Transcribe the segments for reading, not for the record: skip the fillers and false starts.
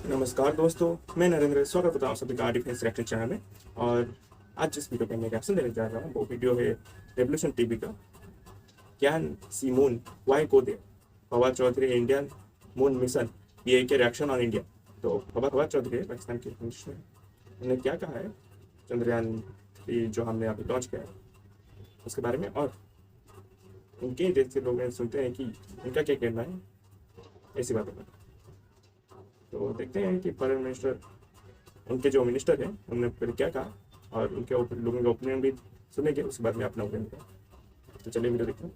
नमस्कार दोस्तों, मैं नरेंद्र स्वागत करता हूँ सभी का डिफेंस रिएक्शन चैनल में। और आज जिस वीडियो पे मैं रिएक्शन देने जा रहा हूँ वो वीडियो है रेवोल्यूशन टीवी का। Can see moon why go there, Fawad Chaudhry Indian moon mission पीआई के रिएक्शन ऑन इंडिया। तो फवाद चौधरी पाकिस्तान के मिनिस्टर, उन्होंने क्या कहा है चंद्रयान 3 जो हमने अभी लॉन्च किया है उसके बारे में, और उनके जैसे लोग सुनते हैं कि उनका क्या कहना है ऐसी बातों पर। तो देखते हैं कि फॉरेन मिनिस्टर, उनके जो मिनिस्टर हैं उन्होंने पहले क्या कहा और उनके लोगों का ओपिनियन भी सुनेंगे, उसके बाद में अपना ओपिनियन दें। तो चलिए वीडियो देखते हैं।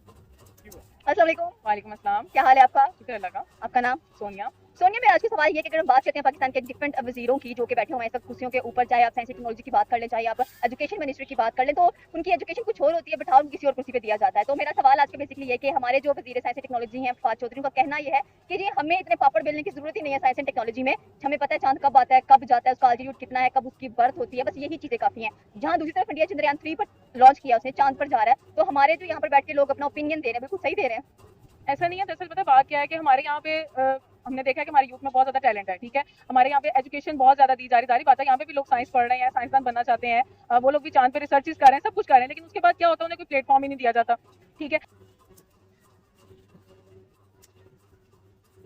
अस्सलाम वालेकुम। वालेकुम अस्सलाम। क्या हाल है आपका? शुक्र अल्लाह का। आपका नाम? सोनिया। सोनिया, मेरा आज का सवाल ये है कि अगर हम बात करते हैं पाकिस्तान के डिफरेंट वजीरों की जो कि बैठे हुए हैं इस वक्त कुर्सियों के ऊपर, चाहे आप साइंस टेक्नोलॉजी की बात कर लें, चाहे आप एजुकेशन मिनिस्ट्री की बात कर लें, तो उनकी एजुकेशन कुछ और होती है, बिठा उनको किसी और कुर्सी पे दिया जाता है। तो मेरा सवाल आज का बेसिकली ये कि हमारे जो वजीर साइंस टेक्नोलॉजी हैं फवाद चौधरी, का कहना ये है कि जी हमें इतने पापड़ बेलने की जरूरत ही नहीं है साइंस एंड टेक्नोलॉजी में। हमें पता है चांद कब आता है, कब जाता है, उसका अल्टीट्यूड कितना है, कब उसकी बर्थ होती है, बस यही चीजें काफी हैं। जहां दूसरी तरफ इंडिया चंद्रयान 3 पर लॉन्च किया, उसने चांद पर जा रहा है, तो हमारे जो यहाँ पर बैठ के लोग अपना ओपिनियन दे रहे हैं बिल्कुल सही दे रहे हैं। ऐसा नहीं है। दरअसल पता बात क्या है कि हमारे यहाँ पे हमने देखा है कि हमारे यूथ में बहुत ज्यादा टैलेंट है। ठीक है, हमारे यहाँ पे एजुकेशन बहुत ज्यादा दी जा रही, जारी बात है यहाँ पे भी लोग साइंस पढ़ रहे हैं, साइंसदान बनना चाहते हैं, वो लोग भी चांद पे रिसर्चेस कर रहे हैं, सब कुछ कर रहे हैं, लेकिन उसके बाद क्या होता है, उन्हें कोई प्लेटफॉर्म ही नहीं दिया जाता। ठीक है,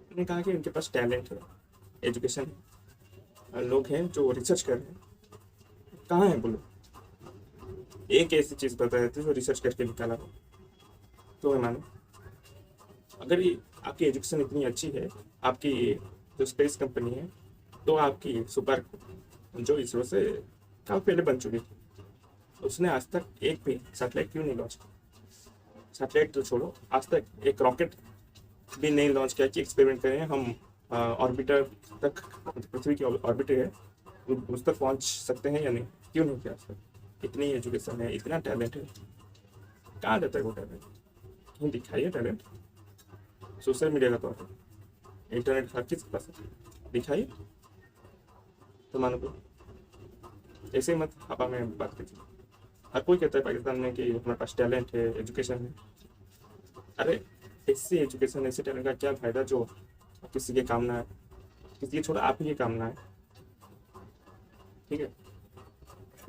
उन्होंने कहा कि उनके पास टैलेंट है, एजुकेशन है, लोग हैं जो रिसर्च कर रहे हैं। कहाँ है बोलो, एक ऐसी चीज़ बता देते जो रिसर्च करके निकाला हो तो मैं मानूँ। अगर ये आपकी एजुकेशन इतनी अच्छी है, आपकी जो स्पेस कंपनी है, तो आपकी सुपर जो इसरो से काफ़ी पहले बन चुकी थी, उसने आज तक एक भी सैटेलाइट क्यों नहीं लॉन्च किया? सैटेलाइट तो छोड़ो, आज तक एक रॉकेट भी नहीं लॉन्च किया कि एक्सपेरिमेंट करें हम ऑर्बिटर तक, पृथ्वी की ऑर्बिटर है उस तक पहुंच सकते हैं या नहीं, क्यों नहीं किया आज तक? इतनी एजुकेशन है, इतना टैलेंट है, कहाँ रहता है वो टैलेंट? कहीं दिखाइए टैलेंट। सोशल मीडिया का तौर पर, इंटरनेट हर चीज़ के पास है, दिखाइए तो मानो। को ऐसे ही मत हवा में बात कीजिए। हर कोई कहता है पाकिस्तान में कि हमारे पास टैलेंट है, एजुकेशन है। अरे ऐसी एजुकेशन, ऐसे टैलेंट का क्या फायदा जो किसी के काम ना है? किसी के छोड़ा आप ही के काम ना है, ठीक है?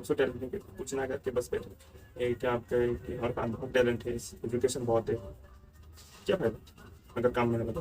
उसको टैलेंट नहीं, कुछ ना करके बस बैठे ये क्या आप कहें कि हमारे पास बहुत टैलेंट है, एजुकेशन बहुत है, क्या फायदा अगर काम में ना लगा?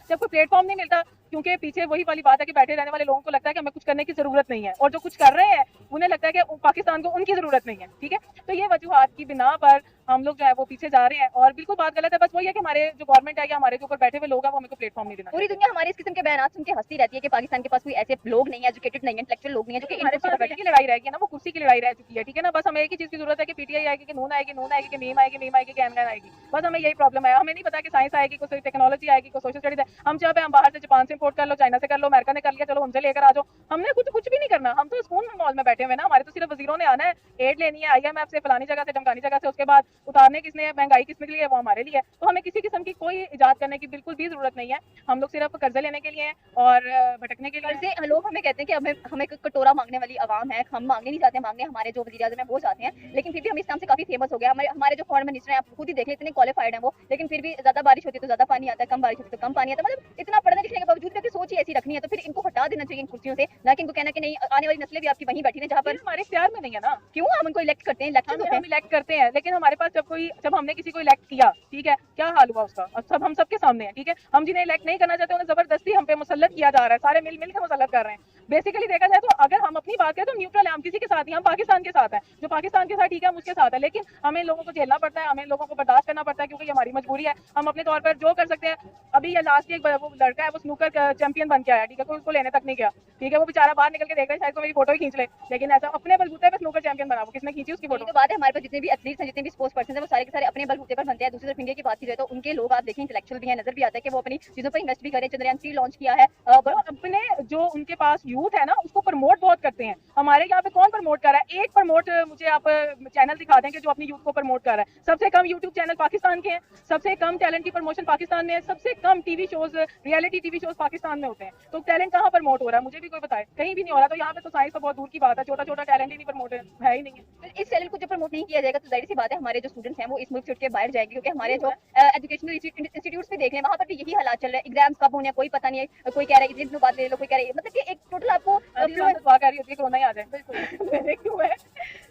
जब कोई प्लेटफॉर्म नहीं मिलता, क्योंकि पीछे वही वाली बात है कि बैठे रहने वाले लोगों को लगता है कि हमें कुछ करने की जरूरत नहीं है, और जो कुछ कर रहे हैं उन्हें लगता है कि पाकिस्तान को उनकी जरूरत नहीं है। ठीक है, तो ये वजूहात की बिना पर हम लोग जो है वो पीछे जा रहे हैं, और बिल्कुल बात गलत है। बस वही है कि हमारे जो गवर्नमेंट है या हमारे जो ऊपर बैठे हुए लोग हैं वो हमें को प्लेटफॉर्म नहीं देना। पूरी दुनिया हमारे इस किस्म के बयान सुन के हंसती रहती है कि पाकिस्तान के पास कोई ऐसे लोग नहीं है, एजुकेटेड नहीं है, इंटेलेक्चुअल लोग नहीं है जो कि हमारे पास बैठे की लड़ाई रहेगी ना, वो कुर्सी की लड़ाई रह चुकी है। ठीक है ना, बस हमें एक ही चीज की जरूरत है कि पीटीआई आएगी, कि नून आएगी, नून आएगी, कि मीम आएगी, मीम आएगी, कि एमएन आएगी। बस हमें यही प्रॉब्लम है। हमें नहीं पता कि साइंस आएगी, कोई टेक्नोलॉजी आएगी, कोई सोशल स्टडीज है। हम चाहे हम बाहर से जापान से इंपोर्ट कर लो, चाइना से कर लो, अमेरिका ने कर लिया, चलो हमसे लेकर आ जाओ। हमने कुछ भी नहीं करना, हम तो स्कूल मॉल में बैठे हुए ना। हमारे तो सिर्फ वजीरों ने आना है, एड लेनी है आईएमएफ से, फलानी जगह से, ढमकानी जगह से, उसके बाद उतारने किसने है, महंगाई किसने के लिए है, वो हमारे लिए है। तो हमें किसी किस्म की कोई इजाद करने की बिल्कुल भी जरूरत नहीं है। हम लोग सिर्फ कर्जे लेने के लिए और भटकने के लिए। कर्जे लोग हमें कहते हैं कि हमें हमें कटोरा मांगने वाली आवाम है, हम मांगने नहीं चाहते, मांगने हमारे जो वजीर आज़म है वो चाहते हैं, लेकिन फिर भी हम इस नाम से काफी फेमस हो गए। हमारे जो फॉरेन मिनिस्टर हैं, आप खुद ही देख लें, इतने क्वालिफाइड हैं वो, लेकिन फिर भी ज्यादा बारिश होती है तो ज्यादा पानी आता है, कम बारिश होती है तो कम पानी आता है। मतलब इतना पढ़ने लिखने के बावजूद भी सोच ही ऐसी रखनी है, तो फिर इनको हटा देना चाहिए इन कुर्सियों से, ना कि इनको कहना कि नहीं आने वाली नस्लें भी आपकी वहीं बैठी है जहाँ पर हमारे इख्तियार में नहीं है ना। क्यों हम उनको इलेक्ट करते हैं, इलेक्शन होते हैं, हम इलेक्ट करते हैं, लेकिन हमारे पास जब हमने किसी को इलेक्ट किया, ठीक है, क्या हाल हुआ उसका? अब सब हम सबके सामने है। ठीक है, हम जिन्हें इलेक्ट नहीं करना चाहते उन्हें जबरदस्ती हम पे मुसल्लत किया जा रहा है, सारे मिल के मुसल्लत कर रहे हैं। बेसिकली देखा जाए तो अगर हम अपनी बात करें तो न्यूट्रल है, हम किसी के साथ नहीं, हम पाकिस्तान के साथ हैं। जो पाकिस्तान के साथ ठीक है हम उसके साथ है, लेकिन हमें लोगों को झेलना पड़ता है, हमें लोगों को बर्दाश्त करना पड़ता है, क्योंकि हमारी मजबूरी है। हम अपने तौर पर जो कर सकते हैं, अभी ये लास्ट एक वो लड़का है वो स्नूकर चैंपियन बन के आया, ठीक है, कोई उसको लेने तक नहीं गया। ठीक है, वो बेचारा बाहर निकल के देख रहा है, शायद को मेरी फोटो ही खींच ले, लेकिन ऐसा अपने बलबूते पे स्नूकर चैंपियन बना, वो किसने खींची उसकी फोटो? तो बात है, हमारे पास जितने भी एथलीट्स हैं, जितने भी स्पोर्ट्स पर्सन हैं, वो सारे के सारे अपने बलबूते पर बनते हैं। दूसरी तरफ इंडिया की बात की जाए तो उनके लोग आप देखें इंटेलेक्चुअल भी हैं, नजर भी आता है कि वो अपनी चीजों पर इन्वेस्ट भी करें। चंद्रयान 3 लॉन्च किया है, अपने जो उनके पास यूथ है ना उसको प्रमोट बहुत करते हैं। हमारे यहाँ पे कौन प्रमोट कर रहा है? एक प्रमोट मुझे आप चैनल दिखा दें कि जो अपनी यूथ को प्रमोट कर रहा है। सबसे कम यूट्यूब चैनल पाकिस्तान के हैं, सबसे कम टैलेंट की प्रमोशन पाकिस्तान में है, सबसे कम TV shows, reality TV shows Pakistan में होते हैं। तो टैलेंट कहाँ प्रमोट हो रहा है? मुझे भी कोई बताए, कहीं भी नहीं हो रहा। तो यहाँ पे तो साइंस तो बहुत दूर की बात है, छोटा छोटा टैलेंट ही नहीं प्रमोट है ही नहीं है। तो इस टैलेंट को जब प्रमोट नहीं किया जाएगा तो जाहिर सी बात है हमारे जो स्टूडेंट्स हैं वो इस मुल्क छोड़ के बाहर जाएंगे, क्योंकि हमारे जो एजुकेशनल इंस्टीट्यूट्स भी देख रहे हैं वहाँ पर भी यही हालात चल रहे हैं। एग्जाम्स कब होने हैं कोई पता नहीं है, कोई कह रहा है एग्जाम बाद ले लो, कोई कह रहा है मतलब कि एक टोटल आपको दुआ कर रही होती है कोरोना ही आ जाए। बिल्कुल मेरे क्यों है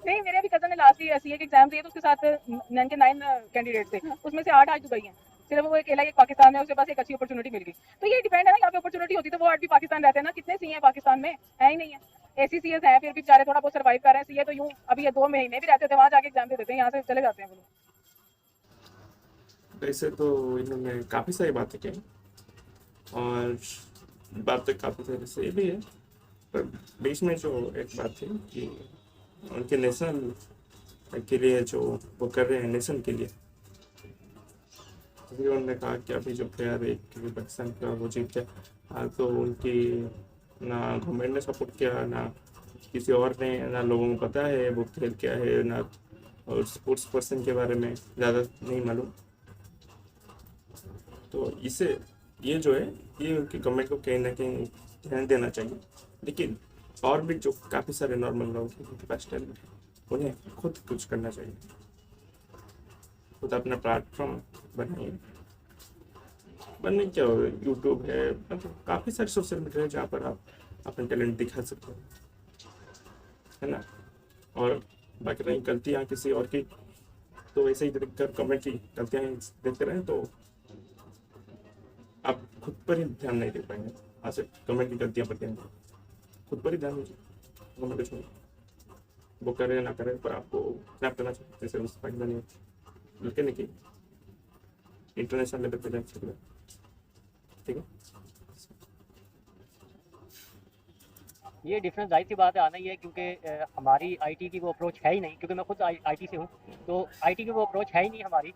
नहीं, मेरे भी कजन ने लास्ट ईयर सीए के एग्जाम दिए तो उसके साथ 9 कैंडिडेट थे, उसमें से 8 आज दुबई हैं। सिर्फ वो अकेला एक पाकिस्तान में, उसके पास एक अच्छी अपॉर्चुनिटी मिल गई। तो ये डिपेंड है ना, यहाँ पे अपॉर्चुनिटी होती तो वो आज भी पाकिस्तान रहते हैं ना। कितने सीए हैं पाकिस्तान में? है ही नहीं है। एसी सीएस हैं फिर भी बेचारे थोड़ा बहुत सर्वाइव कर रहे हैं। सीए तो यूं अभी ये 2 महीने भी रहते थे, वहाँ जाके एग्जाम दे देते हैं, यहाँ से चले जाते हैं वो लोग। वैसे तो इन्होंने काफ़ी सारी बातें कही और बातें काफ़ी सारी सही भी है, पर बीच में जो एक बात थी कि उनके नेशनल के लिए जो वो कर रहे हैं नेशन के लिए, तो उन्होंने कहा कि अभी जो प्लेयर एक पाकिस्तान का वो जीत गया, तो उनकी ना गवर्नमेंट ने सपोर्ट किया, ना किसी और ने, ना लोगों को पता है वो खेल क्या है, ना और स्पोर्ट्स पर्सन के बारे में ज़्यादा नहीं मालूम। तो इसे ये जो है ये उनकी गवर्नमेंट को कहीं ना कहीं ध्यान देना चाहिए। लेकिन और भी जो काफ़ी सारे नॉर्मल लोग हैं उनके पास टैलेंट है, उन्हें खुद कुछ करना चाहिए, खुद अपना प्लेटफॉर्म बनाइए। बनने क्या हो, यूट्यूब है, मतलब काफ़ी सारे सोशल मीडिया है जहाँ पर आप अपना टैलेंट दिखा सकते हो, है ना। और बाकी रही गलतियाँ किसी और की, तो ऐसे ही देखकर कमेंट की गलतियाँ देखते रहें तो आप खुद पर ही ध्यान नहीं दे पाएंगे। हाँ से कमेंट की गलतियाँ पर ध्यान, खुद पर ही ध्यान दीजिए, कमेंट को छोड़िए, वो करे ना करे, पर आपको स्नैप करना चाहिए जैसे उस पाकिस्तानी लड़के ने की, इंटरनेशनल लेवल पर जाना चाहिए, ठीक है। ये डिफरेंस जाहिर सी बात है आना ही है, क्योंकि हमारी आईटी की वो अप्रोच है ही नहीं। क्योंकि मैं खुद आईटी से हूँ, तो आईटी की वो अप्रोच है ही नहीं हमारी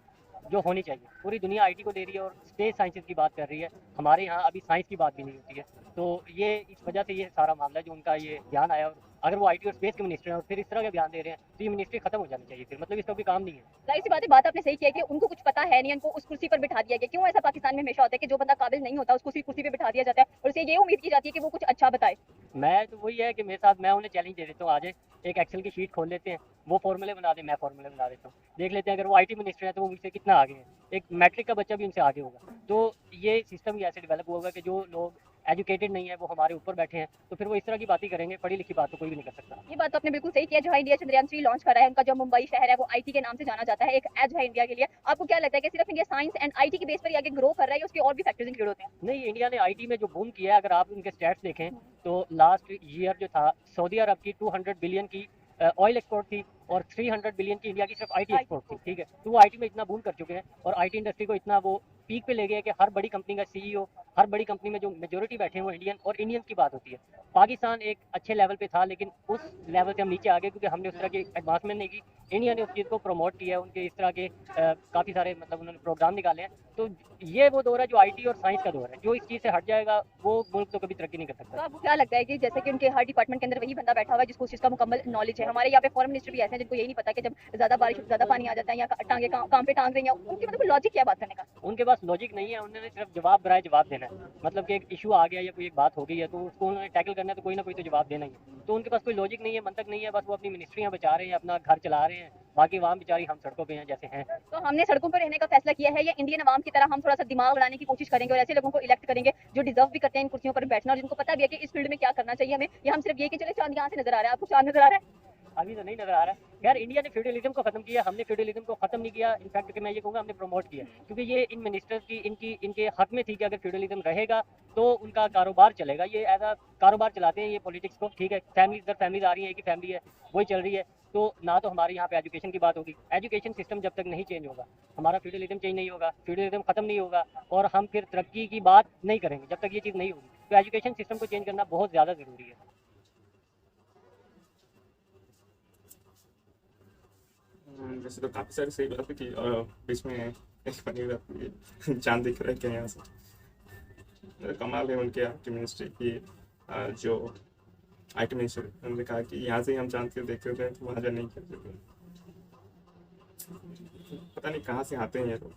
जो होनी चाहिए। पूरी दुनिया आईटी को दे रही है और स्पेस साइंसेज की बात कर रही है, हमारे यहाँ अभी साइंस की बात भी नहीं होती है। तो ये इस वजह से ये सारा मामला है जो उनका ये बयान आया। और अगर वो आईटी और स्पेस के मिनिस्टर हैं और फिर इस तरह के बयान दे रहे हैं तो ये मिनिस्ट्री खत्म हो जानी चाहिए, फिर मतलब इसका कोई काम नहीं है। जाहिर सी बात है, बात आपने सही किया कि उनको कुछ पता है नहीं, उनको उस कुर्सी पर बिठा दिया गया। क्यों ऐसा पाकिस्तान में हमेशा होता है कि जो बंदा काबिल नहीं होता उसको उसी कुर्सी पे बिठा दिया जाता है और उसे ये उम्मीद की जाती है कि वो कुछ अच्छा बताए। मैं तो वही है कि मेरे साथ, मैं उन्हें चैलेंज दे देता हूँ, आज एक एक्सेल की शीट खोल लेते हैं, वो फॉर्मूले बना दें, मैं फॉर्मूले बना देता हूँ, देख लेते हैं अगर वो आईटी मिनिस्टर है तो वो मुझसे कितना आगे है। एक मैट्रिक का बच्चा भी उनसे आगे होगा। तो ये सिस्टम ही ऐसे डेवलप होगा कि जो लोग एजुकेटेड नहीं है वो हमारे ऊपर बैठे हैं, तो फिर वो इस तरह की बातें करेंगे। पढ़ी लिखी बात तो कोई भी नहीं कर सकता। ये बात तो आपने बिल्कुल सही किया। जो इंडिया चंद्रयान 3 लॉन्च कर रहा है, उनका जो मुंबई शहर है वो आईटी के नाम से जाना जाता है, एक एज है इंडिया के लिए। आपको क्या लगता है कि सिर्फ इंडिया साइंस एंड आईटी के बेस पर ही आगे ग्रो कर रहा है या उसके और भी फैक्टर्स इंक्लूड होते हैं? नहीं, इंडिया ने आईटी में जो बूम किया है, अगर आप उनके स्टैट्स देखें तो लास्ट ईयर जो था सऊदी अरब की 200 बिलियन की ऑयल एक्सपोर्ट थी और 300 बिलियन की इंडिया की सिर्फ आईटी एक्सपोर्ट थी, ठीक है। तो वो आईटी में इतना बूम कर चुके हैं और आईटी इंडस्ट्री को इतना वो पीक पे ले गए कि हर बड़ी कंपनी का सीईओ, हर बड़ी कंपनी में जो मेजोरिटी बैठे हैं वो इंडियन, और इंडियंस की बात होती है। पाकिस्तान एक अच्छे लेवल पे था लेकिन उस लेवल से हम नीचे आ गए क्योंकि हमने उस तरह की एडवांसमेंट नहीं की। इंडिया ने उस चीज़ को प्रमोट किया है, उनके इस तरह के काफ़ी सारे मतलब उन्होंने प्रोग्राम निकाले हैं। तो ये वो दौर है जो आईटी और साइंस का दौर है, जो इस चीज़ से हट जाएगा वो मुल्क तो कभी तरक्की नहीं कर तो सकता। आपको क्या लगता है कि जैसे कि उनके हर डिपार्टमेंट के अंदर वही बंदा बैठा हुआ है जिसको उस चीज़ का मुकम्मल नॉलेज है? हमारे यहाँ पे फॉरेन मिनिस्टर भी ऐसे हैं जिनको यही नहीं पता कि जब ज़्यादा बारिश, ज़्यादा पानी आ जाता है या टांगे काम पे टांग रही हैं, उनके मतलब लॉजिक क्या बात करने का? उनके पास लॉजिक नहीं है, उन्होंने सिर्फ जवाब बराए जवाब देना है। मतलब कि एक इशू आ गया या कोई एक बात हो गई है तो उसको उन्होंने टैकल करना है, तो कोई ना कोई तो जवाब देना ही है। तो उनके पास कोई लॉजिक नहीं है, मंतक नहीं है, बस वो अपनी मिनिस्ट्रियाँ बचा रहे हैं, अपना घर चला रहे हैं, बाकी आवाम बेचारी हम सड़कों पे हैं जैसे हैं। तो हमने सड़कों पर रहने का फैसला किया है या इंडियन अवाम की तरह हम थोड़ा सा दिमाग बढ़ाने की कोशिश करेंगे और ऐसे लोगों को इलेक्ट करेंगे जो डिजर्व भी करते हैं इन कुर्सियों पर बैठना और जिनको पता भी है कि इस फील्ड में क्या करना चाहिए हमें? या हम सिर्फ ये कि चले चांद यहाँ से नजर आ रहा है, आपको चांद नजर आ रहा है? अभी तो नहीं नजर आ रहा है। यार इंडिया ने फ्यूडलिज्म को खत्म किया, हमने फ्यूडलिज्म को खत्म नहीं किया। इनफैक्ट कि मैं ये कहूँगा हमने प्रमोट किया, क्योंकि ये इन मिनिस्टर्स की इनके हक में थी कि अगर फ्यूडलिज्म रहेगा तो उनका कारोबार चलेगा। ये एज अ कारोबार चलाते हैं ये पॉलिटिक्स को, ठीक है। फैमिली इधर फैमिलीज आ रही है, एक ही फैमिली है वही चल रही है। तो ना तो हमारे यहाँ पे एजुकेशन की बात होगी, एजुकेशन सिस्टम जब तक नहीं चेंज होगा, हमारा फ्यूडलिज्म चेंज नहीं होगा, फ्यूडलिज्म खत्म नहीं होगा और हम फिर तरक्की की बात नहीं करेंगे जब तक ये चीज़ नहीं होगी। तो एजुकेशन सिस्टम को चेंज करना बहुत ज़्यादा ज़रूरी है। वैसे तो काफ़ी सारी सही बात है कि बीच में एक बनी रहती है चांद दिख रहा है क्या यहाँ से। कमाल है उनके यहाँ की मिनिस्ट्री की जो IT मिनिस्टर उन्होंने कहा कि यहाँ से ही हम चांद के देखते थे तो वहाँ जा नहीं करते थे। पता नहीं कहाँ से आते हैं ये लोग।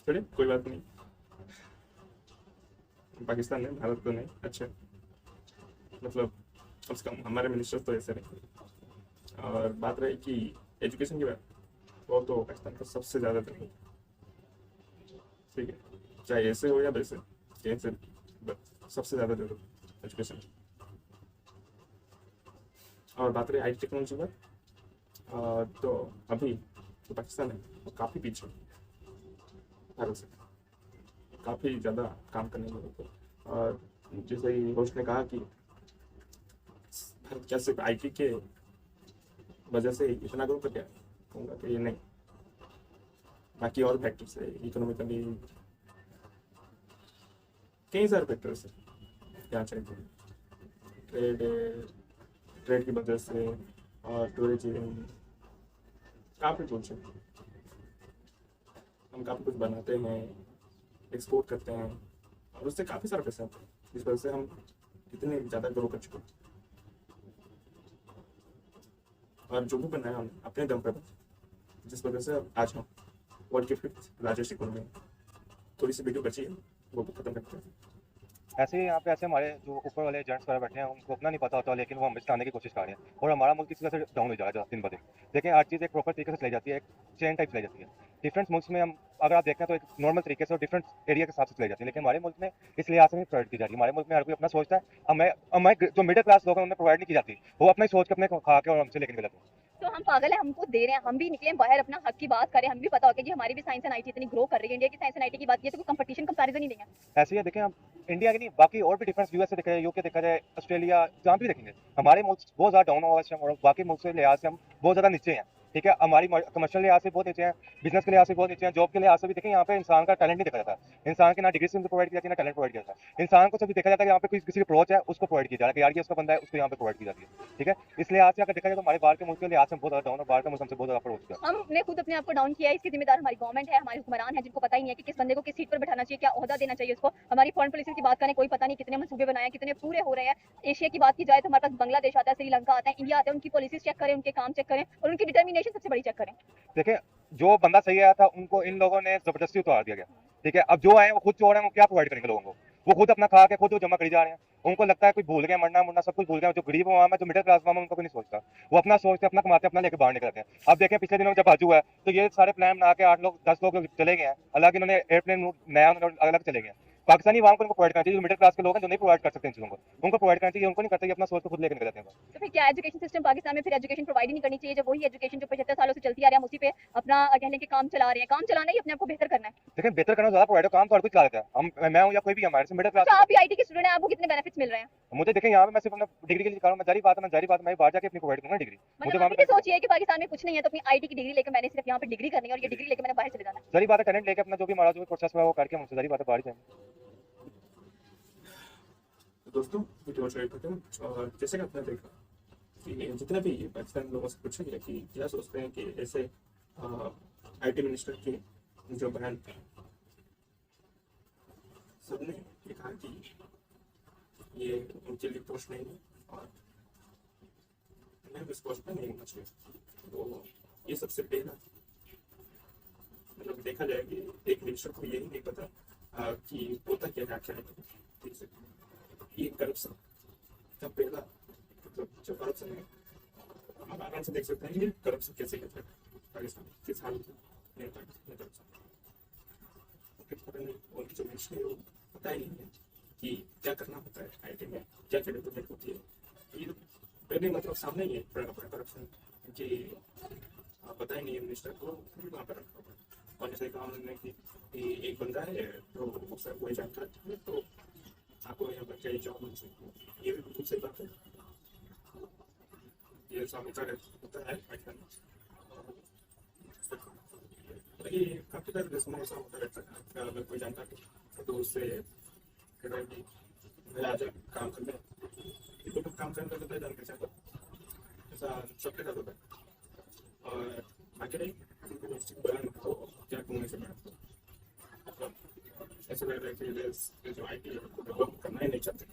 चलिए कोई बात नहीं, पाकिस्तान में, भारत तो नहीं। अच्छा मतलब कम से कम हमारे मिनिस्टर तो ऐसे नहीं। और बात रही कि एजुकेशन की बात, वो तो पाकिस्तान का सबसे ज़्यादा दर है, ठीक है, चाहे ऐसे हो या वैसे, कैसे सबसे ज़्यादा दर एजुकेशन। और बात रही IT टेक्नोलॉजी की बात, तो अभी तो पाकिस्तान है वो काफ़ी पीछे भारत से, काफ़ी ज़्यादा काम करने में होता है। और जैसे ही होस्ट ने कहा कि भारत क्या सिर्फ IT के वजह से इतना ग्रो कर गया, कहूँगा कि ये नहीं, बाकी और फैक्टर्स है, इकोनॉमिकली कई सारे फैक्टर्स है यहाँ चाहिए, ट्रेड की वजह से और टूरिज्म, काफ़ी कुछ है। हम काफ़ी कुछ बनाते हैं, एक्सपोर्ट करते हैं और उससे काफ़ी सारा पैसा आता है, जिस वजह से हम इतने ज़्यादा ग्रो कर चुके हैं। और जो भी बनाया हमने अपने दम पर, जिस वजह से आज हम वर्ल्ड के 5th लार्जेस्ट इकोनॉमी। थोड़ी सी वीडियो बची है, वो भी खत्म करते हैं। ऐसे ही यहाँ पे ऐसे हमारे जो ऊपर वाले जेंट्स वगैरह बैठे हैं उनको अपना नहीं पता होता, लेकिन वो हमें सिखाने की कोशिश कर रहे हैं और हमारा मुल्क इसी वजह से डाउन हो जा रहा है दिन ब दिन। देखिए हर चीज़ एक प्रॉपर तरीके से चलाई जाती है, एक चेन टाइप चलाई जाती है। डिफरेंट मुल्क में हम अगर आप देखें तो एक नॉर्मल तरीके से और डिफरेंट एरिया के हिसाब से चलाई जाती है, लेकिन हमारे मुल्क में इस लिहाज से नहीं प्रोवाइड की जा रही। हमारे मुल्क में हर कोई अपना सोचता है, हमें जो मिडिल क्लास लोग हैं उन्हें प्रोवाइड नहीं की जाती, वो अपना ही सोच के अपने खा के और हमसे लेके गलत है। तो हम पागल है, हमको दे रहे हैं, हम भी निकले बाहर अपना हक की बात करें, हमें भी पता होगा कि हमारी भी साइंस एंड IT इतनी ग्रो कर रही है। इंडिया की साइंस एंड IT की बात की तो कोई कंपटीशन कंपैरिजन ही नहीं है। ऐसे ही देखें हम इंडिया की नहीं, बाकी और भी डिफरेंस US से देखा जाए, UK देखा जाए, ऑस्ट्रेलिया, जहाँ भी देखेंगे हमारे मुल्क बहुत ज़्यादा डाउन हुआ है और बाकी मुल्क से लिहाज से हम बहुत ज़्यादा नीचे हैं। ठीक है, हमारी कमर्शियल लिहाज से बहुत नीचे हैं, बिजनेस के लिहाज से बहुत नीचे हैं, जॉब के लिहाज से भी देखें यहाँ पे इंसान का टैलेंट नहीं देखा जाता, इंसान की ना डिग्री से प्रोवाइड किया जाती है ना टैलेंट प्रोवाइड किया जाता है। इंसान को जब देखा जाता है कि यहाँ पे किसी की अप्रोच है उसको प्रोवाइड किया जा रहा है कि यार ये उसका बंदा है, उसको यहाँ पे प्रोवाइड की जाती है। ठीक है, इस लिहाज से अगर देखा जाए तो हमारे बाहर के मुल्क के लिहाज से बहुत ज़्यादा डाउन है, बाहर का मुल्क हमसे बहुत ज़्यादा अप्रोच किया। हमने खुद अपने आप को डाउन किया है, इसकी जिम्मेदार हमारी गवर्नमेंट है, हमारे हुक्मरान है, जिनको पता ही नहीं है कि किस बंदे को किस सीट पर बैठाना चाहिए, क्या ओहदा देना चाहिए उसको। हमारी फॉरेन पॉलिसी की बात करें, कोई पता नहीं कितने मंसूबे बनाए हैं, कितने पूरे हो रहे हैं। एशिया की बात की जाए तो हमारे पास बांग्लादेश आता है, श्रीलंका आता है, इंडिया आता है, उनकी पॉलिसीज चेक करें, उनके काम चेक करें और उनकी डिटर्मिनेशन सबसे बड़ी चेक करें। देखिए जो बंदा सही आया था उनको इन लोगों ने जबरदस्ती उतार दिया गया। ठीक है, अब जो आए वो खुद चोर हैं, वो क्या प्रोवाइड करेंगे लोगों को? वो खुद अपना खा के खुद जमा करी जा रहे हैं। उनको लगता है कोई भूल गया, मरना मुरना सब कुछ भूल गया। जो गरीब आवाम है, जो मिडिल क्लास आवाम है, उनको कोई नहीं सोचता। वो अपना सोचते, अपना कमाते, अपना लेके बाहर निकलते हैं। अब देखें पिछले दिनों में जब बाजू है तो ये सारे प्लान बना के 8 लोग 10 लोग चले गए हैं, हालांकि इन्होंने एयरप्लेन नया अलग चले गए। पाकिस्तानी आवाम को इनको प्रोवाइड करना चाहिए, जो मिडिल क्लास के लोग हैं जो नहीं प्रोवाइड कर सकते इन चीज़ों को, उनको प्रोवाइड करना चाहिए। उनको नहीं करते, ये अपना सोच को खुद लेकर निकल जाते हैं। तो फिर क्या एजुकेशन सिस्टम पाकिस्तान में फिर एजुकेशन प्रोवाइड ही नहीं करनी चाहिए? जब वही एजुकेशन जो 75 सालों से चलती आ रही है, हम उसी पे अपना कहने के काम चला रहे हैं। काम चलाना ही अपने आप को बेहतर करना है। देखिए बेहतर करना ज़्यादा प्रोवाइड काम तो हर कोई चला देता है, मैं हूँ या कोई भी हमारे से मिडिल तो क्लास। आप भी IT के स्टूडेंट हैं, आपको कितने बेनिफिट्स मिल रहे हैं? मुझे देखें यहाँ पे मैं सिर्फ अपना डिग्री के लिए कर रहा हूँ, मैं जारी बात है मैं बाहर जाके अपनी प्रोवाइड करूँगा डिग्री। मुझे मतलब वहाँ आपकी पे सोच ये है कि पाकिस्तान में कुछ नहीं है तो अपनी IT की डिग्री लेकर मैंने सिर्फ यहाँ पे डिग्री करनी है और ये डिग्री लेकर मैंने बाहर चले जाना है। जारी बात है टैलेंट लेके अपना जो भी हमारा जो प्रोसेस है वो करके मुझसे जारी बात है बाहर जाएंगे। तो दोस्तों वीडियो शेयर करते हैं। और जैसे कि आपने देखा कि जितने भी पाकिस्तान लोगों से पूछा गया कि क्या सोचते हैं कि ऐसे IT मिनिस्टर की जो बयान था, सबने ये कहा कि ये उनके लिए पोस्ट नहीं है और उन्हें इस पोस्ट पर नहीं होना चाहिए। तो ये सबसे पहला मतलब देखा जाए कि एक मिनिस्टर को यही नहीं पता कि होता क्या है, क्या है। ठीक है, ये करप्शन का पहला मतलब जो करप्शन है, हम आराम से देख सकते हैं ये करप्शन कैसे करता है पाकिस्तान किस हालत में करप्शन। पता नहीं उनकी जो मिनिस्ट्री है वो पता ही नहीं है कि क्या करना होता है IT में, क्या क्या डेवलपमेंट होती है। ये पहले मतलब सामने ही है करप्शन कि पता ही नहीं है मिनिस्टर को, वहाँ पर रखा हुआ। और जैसे कहा उन्होंने कि एक बंदा है तो उससे वही जानकारी है तो आपको यहाँ पर क्या जॉब मिल सकती है, ये भी बिल्कुल सही बात है। ये सब होता है पाकिस्तान में, ये काफ़ी सारे देशों में ऐसा होता रहता है। अगर कोई जानकारी तो उससे कहता है कि मैं आज काम कर लें, तो कुछ काम करने लगता है जानकारी चाहता, ऐसा सबके साथ होता है। और बाकी रही बयान को क्या कहूँ से मतलब ऐसा लग रहा है कि ये जो IT को डेवलप करना ही नहीं चाहते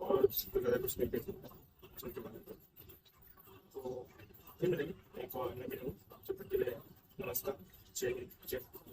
और इससे ज़्यादा कुछ नहीं कह सकता उनके बारे में। तो फिर मिलेंगे एक और नए वीडियो में। जब तक के लिए नमस्कार, जय हिंद, जय भारत।